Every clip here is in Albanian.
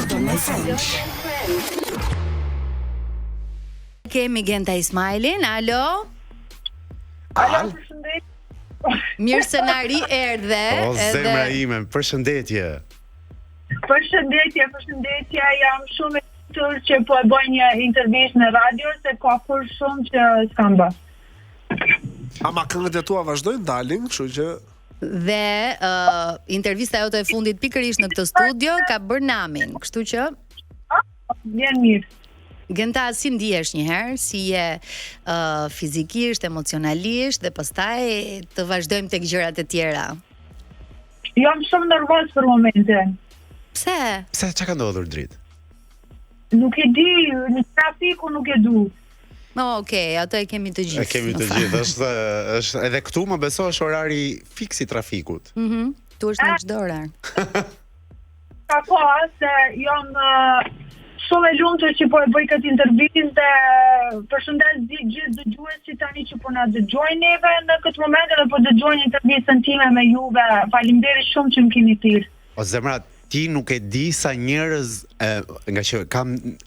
Jordan and Friends. Kemi Genta Ismailin, alo? Alo, përshëndet. Mirë se na ri erdhe. O, zemra ime, përshëndetje. Përshëndetje, jam shumë e lumtur që po e bëj një intervistë në radio, se ka kur shumë që s'kam bë. Ama këngët e tua vazhdojnë dalin, kështu që Dhe intervista jote e fundit pikërisht në këtë studio ka bërë namin, kështu që Vjen mirë. Genta, si ndihesh njëherë, si je fizikisht, emocionalisht dhe pastaj të vazhdojmë tek gjërat e tjera. Jam shumë nervoz për momentin. Pse? Pse, çka ka ndodhur dritë? Nuk e di, në trafiku nuk e du. Okej, ato e kemi të gjithë. E kemi të gjithë, është edhe këtu më beso është orari fiksi trafikut. Tu është në çdo orar. Ka se jam shumë e lumtur që po e bëj këtë intervistë dhe përshëndes gjithë dëgjuesit tani që po na dëgjojnë neve në këtë moment dhe po dëgjojnë intervistën time me juve. Faleminderit shumë që më keni thirrë. O zemra, ti nuk e di sa njerëz, nga që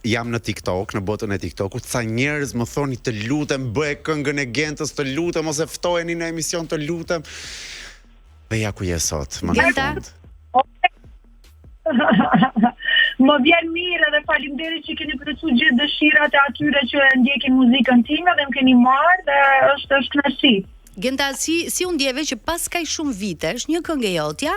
jam në TikTok, në botën e TikTokut, sa njerëz më thoni të lutem, bëj këngën e Gentës, të lutem, ose ftojeni në emision të lutem. Dhe ja ku je sot, më në fund. Më vjen mirë dhe faleminderit që keni plotësuar gjithë dëshirat e atyre që ndjekin muzikën time dhe më keni marrë dhe është kënaqësi. Genta, si u ndjeve që pas kaq shumë vitesh, një këngë e jotja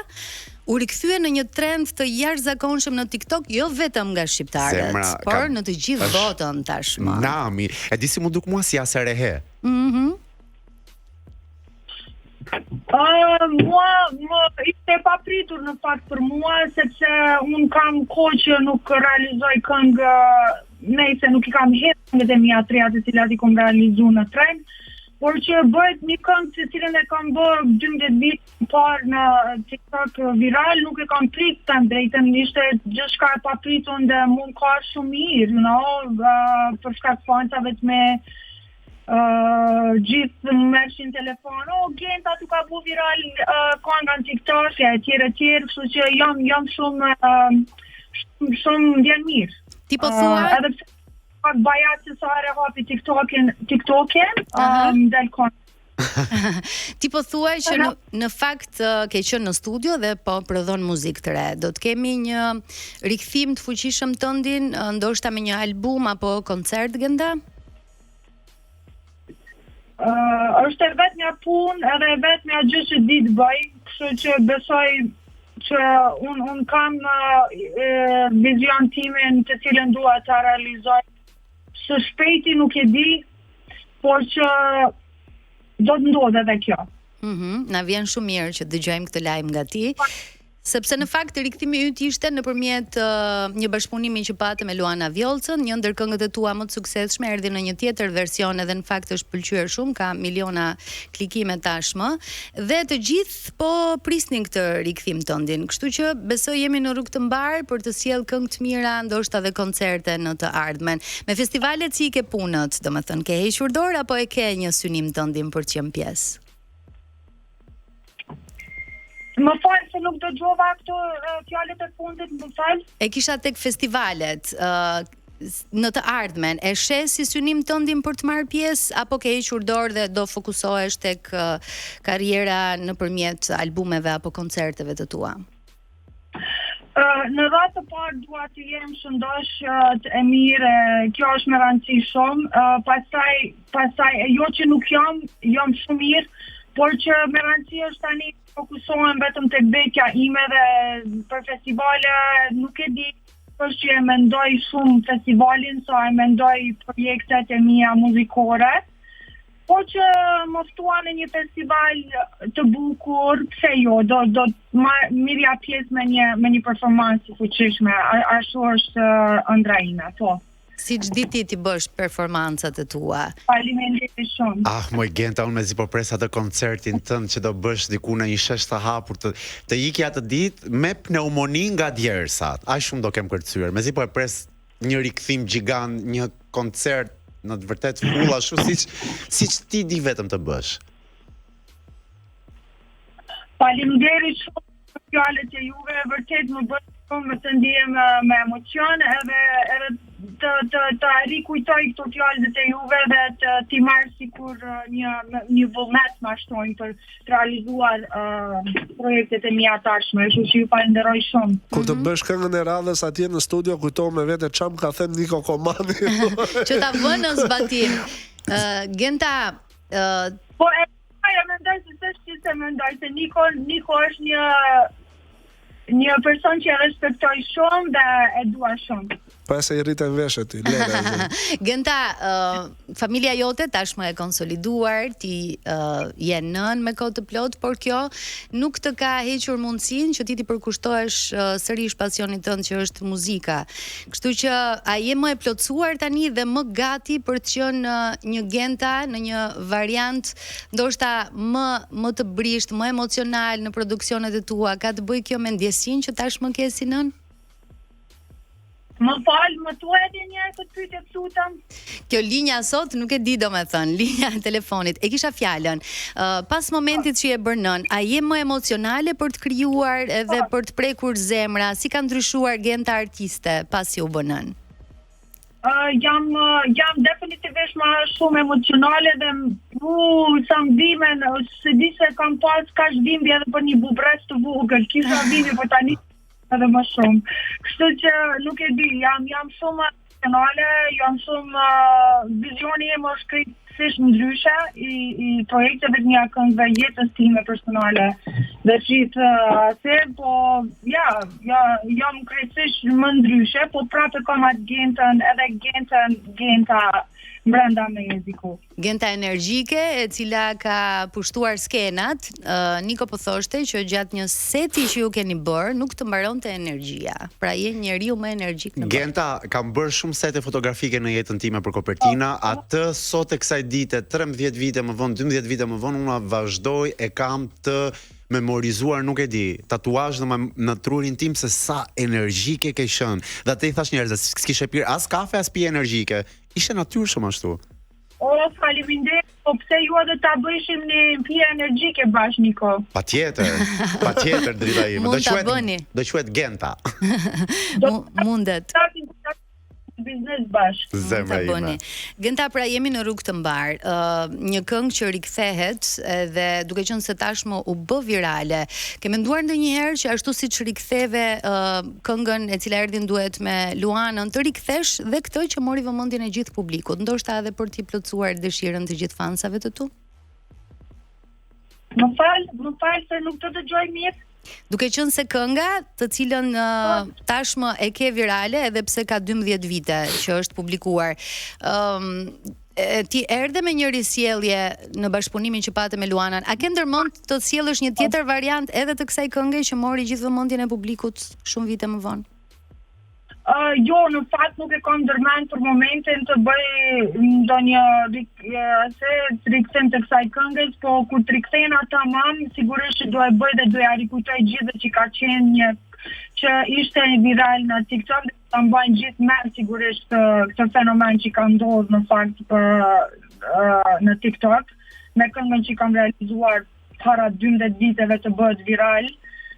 u rikthye në një trend të jashtëzakonshëm në TikTok, jo vetëm nga shqiptarët, por në të gjithë botën tashmë. Nami, e di si mu duk mua si as e rehe. Mua ishte e papritur në fakt për mua, sepse unë kam kohë që nuk realizoj këngë, nejse nuk i kam hedhur këngët e mia treja të cilat i kam realizuar në trend, por që bëhet një këngë të cilën e kam bërë 12 vite parë në TikTok viral, nuk e kam prit të drejtën, ishte gjithçka e papritur dhe mund ka shumë mirë, për shkak të fansave të me gjithë më meshin telefon, Genta tu ka bu viral kënga në TikTok e tjerë, kështu që jam shumë vjen mirë. Ti po thua? Edhe pse pak bajat që sa herë hapi TikTokin, del këngë. Ti po thuaj që në fakt ke qenë në studio dhe po prodhon muzikë të re. Do të kemi një rikthim të fuqishëm tëndin, ndoshta me një album apo koncert, Genda? Është e vetë një punë edhe e vetë një gjë që di të bëj, kështu që besoj që unë kam vizion timin të cilën dua ta realizoj. Së shpejti nuk e di, por që do të ndodhe edhe kjo. Na vjen shumë mirë që dëgjojmë këtë lajm nga ti. Sepse në fakt rikthimi yt ishte nëpërmjet një bashkëpunimi që patëm me Luana Vjollcën, një ndër këngët e tua më të suksesshme erdhi në një tjetër version edhe në fakt është pëlqyer shumë, ka miliona klikime tashmë dhe të gjithë po prisnin këtë rikthim tëndin. Kështu që besoj jemi në rrugë të mbar për të sjellë këngë të mira, ndoshta dhe koncerte në të ardhmen. Me festivalet si i ke punët, domethënë ke hequr dorë apo e ke një synim tëndin për të qenë pjesë? Më falë se nuk dëgjova këto fjalët e fundit, më falë. E kisha tek festivalet, në të ardhmen, e sheh si synim tëndin për të marrë pjesë, apo ke hequr dorë dhe do fokusohesh tek karriera nëpërmjet albumeve apo koncerteve të tua? Në radhë të parë dua të jem shëndosh e mirë, kjo është me rëndësi shumë, pastaj jo që nuk jam shumë mirë, por që me rëndësi është tani fokusohem vetëm tek bekja ime dhe për festivale nuk e di, është që e mendoj shumë festivalin, e mendoj projektet e mia muzikore, po që më ftuan në një festival të bukur, pse jo, do mirja pjesë me një performancë fuqishme, ashtu është ëndra ime, po. Si çdi ti bësh performancat e tua. Faleminderit shumë. Moj Genta, unë mezi po pres atë koncertin tënd që do bësh diku në një shesh të hapur të iki atë ditë me pneumoni nga djersat. Aq shumë do kem kërcyer. Mezi po e pres një rikthim gjigant, një koncert në të vërtet full ashtu siç ti di vetëm të bësh. Faleminderit shumë për fjalët e juve, vërtet më bën shumë të ndihem me emocion edhe të rikujtoj këto fjalë të juve dhe t'i marr sikur një vullnet ma shtojnë për të realizuar projektet e mia tashme, kështu që ju falenderoj shumë. Kur të bësh këngën e radhës atje në studio, kujto me vete çam ka thënë Niko Komani. Që ta vënë në zbatim. Genta, po e mendoj se mendoj se Niko është një person që e respektoj shumë dhe e dua shumë. Pa se I rritën veshët ti, lere. Genta, familja jote tashmë e konsoliduar, ti je nën me kohë të plot, por kjo nuk të ka hequr mundësinë që ti përkushtohesh sërish pasionit tënd që është muzika. Kështu që a je më e plotësuar tani dhe më gati për të qenë një Genta në një variant ndoshta më të brisht, më emocional në produksionet e tua? Ka të bëjë kjo me ndjesinë që tashmë ke si nën? Më falë, më thuaj edhe një herë këtë pyetje të lutem. Kjo linja sot nuk e di domethënë, linja e telefonit. E kisha fjalën. Pas momentit që je bërë nën, a je më emocionale për të krijuar edhe për të prekur zemra? Si ka ndryshuar Genta artiste pasi u bë nën? Jam definitivisht më shumë emocionale dhe sa mbimen, se di se kam pas kaq dhimbje edhe për një bubres të vogël, kisha dhimbje për tani edhe më shumë. Kështu që nuk e di, jam shumë emocionale, jam shumë vizioni im është krejtësisht ndryshe I projekteve të mia këngëve jetës time personale dhe gjithë atë, po jam krejtësisht më ndryshe, po prapë kam atë Gentën, edhe Genta brenda me jeziku. Genta energjike e cila ka pushtuar skenat. Niko po thoshte që gjatë një seti që ju keni bërë nuk të mbaronte energjia. Pra je njeriu më energjik në botë. Genta, kam bërë shumë sete fotografike në jetën time për Kopertina. Atë sot e kësaj dite, 13 vite më vonë, 12 vite më vonë, unë vazhdoj e kam të memorizuar, nuk e di, tatuazh në trurin tim se sa energjike ke qenë. Dhe atë I thash njerëzve, s'kishe pirë as kafe as pije energjike. Ishte natyrshëm ashtu. O, faleminderit, po pse ju edhe ta bëjshim një pije energjike bashkë, Niko? Patjetër drita ime. Mund ta bëni. Do quhet Genta. Mundet. Biznes bashkë. Zemra ime. Genta, pra jemi në rrugë të mbar. Një këngë që rikthehet dhe duke qenë se tashmë u bë virale. Ke menduar ndonjëherë që ashtu siç riktheve këngën e cila erdhi duet me Luanën, të rikthesh dhe këtë që mori vëmendjen e gjithë publikut, ndoshta edhe për t'i plotësuar dëshirën të gjithë fansave të tu? Më fal se nuk të dëgjoj mirë. Duke qenë se kënga, të cilën tashmë e ke virale edhe pse ka 12 vite që është publikuar, ti erdhe me një risjellje në bashkëpunimin që pate me Luanën. A ke ndërmend të sjellësh një tjetër variant edhe të kësaj kënge që mori gjithë vëmendjen e publikut shumë vite më vonë? Jo, në fakt nuk e kam ndërmend për momentin të bëj ndonjë rikthim të kësaj këngës, po kur të rikthehen tamam, sigurisht që do e bëj dhe do ja rikujtoj gjithë që ka qenë një që ishte viral në TikTok, dhe ta mbajnë gjithë me sigurisht këtë fenomen që ka ndodhur në fakt në TikTok, me këngën që kam realizuar para 12 viteve të bëhet viral.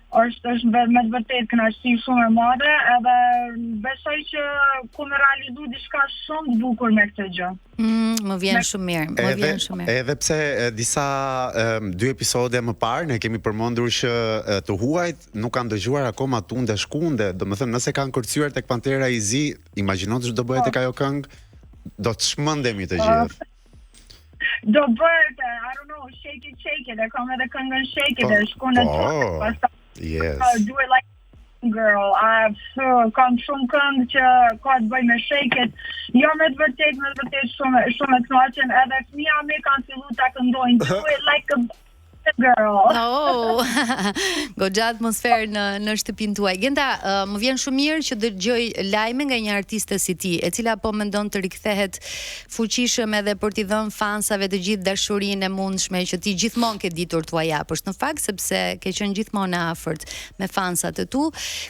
është me të vërtet kënaqësi shumë e madhe, edhe besoj që ku me realizu diçka shumë të bukur me këtë gjë. Më vjen shumë mirë, Edhe pse disa 2 episode më parë ne kemi përmendur që të huajt nuk kanë dëgjuar akoma Tunde Shkunde, domethënë nëse kanë kërcyer tek Pantera i Zi, imagjino që do bëhet tek ajo këngë, do të shmendemi të gjithë. Do bëhet, I don't know, shake it, e kam edhe këngën shake it, e shkon në yes. Do it like girl. Kam shumë këngë që ka të bëj me shake it. Jo me të vërtet shumë e kënaqen, edhe fëmia me kanë filluar ta këndojnë do it like a girl. Oh, goxha atmosferë në shtëpinë tuaj. Genta, më vjen shumë mirë që dëgjoj lajme nga një artiste si ti, e cila po mendon të rikthehet fuqishëm edhe për t'i dhënë fansave të gjithë dashurinë e mundshme që ti gjithmonë ke ditur t'ua japësh. Në fakt sepse ke qenë gjithmonë afërt me fansat e tu.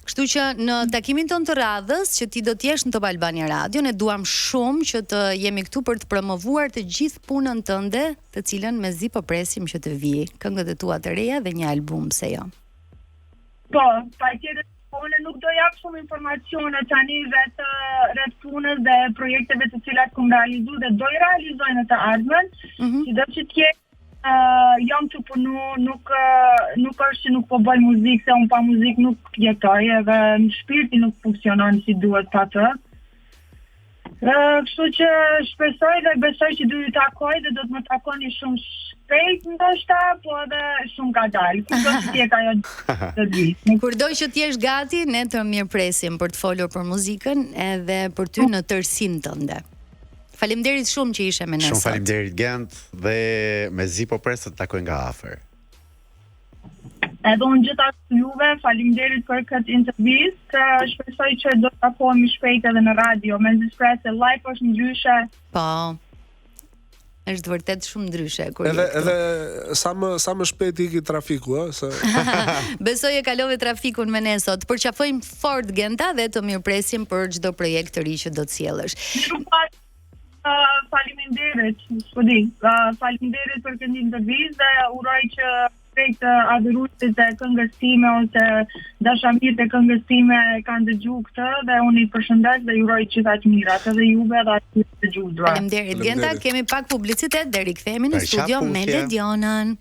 Kështu që në takimin tonë të radhës që ti do t'jesh në Top Albania Radio, ne duam shumë që të jemi këtu për të promovuar të gjithë punën tënde, të cilën mezi po presim që të vijë. Këngët e tua të reja dhe një album, pse jo? Po, patjetër, po unë nuk do jap shumë informacione tani rreth punës dhe projekteve të cilat kum realizu dhe do i realizoj në të ardhmen, sido që të jetë jam të punu, nuk është që nuk po bëj muzikë, se unë pa muzikë nuk jetoj, edhe shpirti nuk funksionon si duhet pa të. Kështu që shpresoj dhe besoj që do ju takoj dhe do të më takoni shumë shpejt ndoshta, po edhe shumë ngadalë. Kurdo që t'jetë ajo të di. Kurdo që t'jesh gati, ne të mirëpresim për të folur për muzikën edhe për ty në tërsinë tënde. Faleminderit shumë që ishe me ne sot. Shumë faleminderit Gent dhe mezi po pres të takoj nga afër. Edhe unë gjithashtu juve, faleminderit për këtë intervistë. Shpresoj që do të takohemi shpejt edhe në radio. Me nxitpres se live është ndryshe. Po. Është vërtet shumë ndryshe kur edhe sa më shpejt iki trafiku, se besoj e kalove trafikun me ne sot. Përqafojmë fort Genta dhe të mirëpresim për çdo projekt të ri që do të sjellësh. Faleminderit, faleminderit për këtë intervistë dhe uroj që të adhuruesit e këngës time ose dashamirët e këngës time kanë dëgjuar këtë dhe unë i përshëndes dhe ju uroj gjithë mirat edhe juve dhe aty të dëgjuar. Faleminderit Genta, kemi pak publicitet dhe rikthehemi në studio me Ledionën.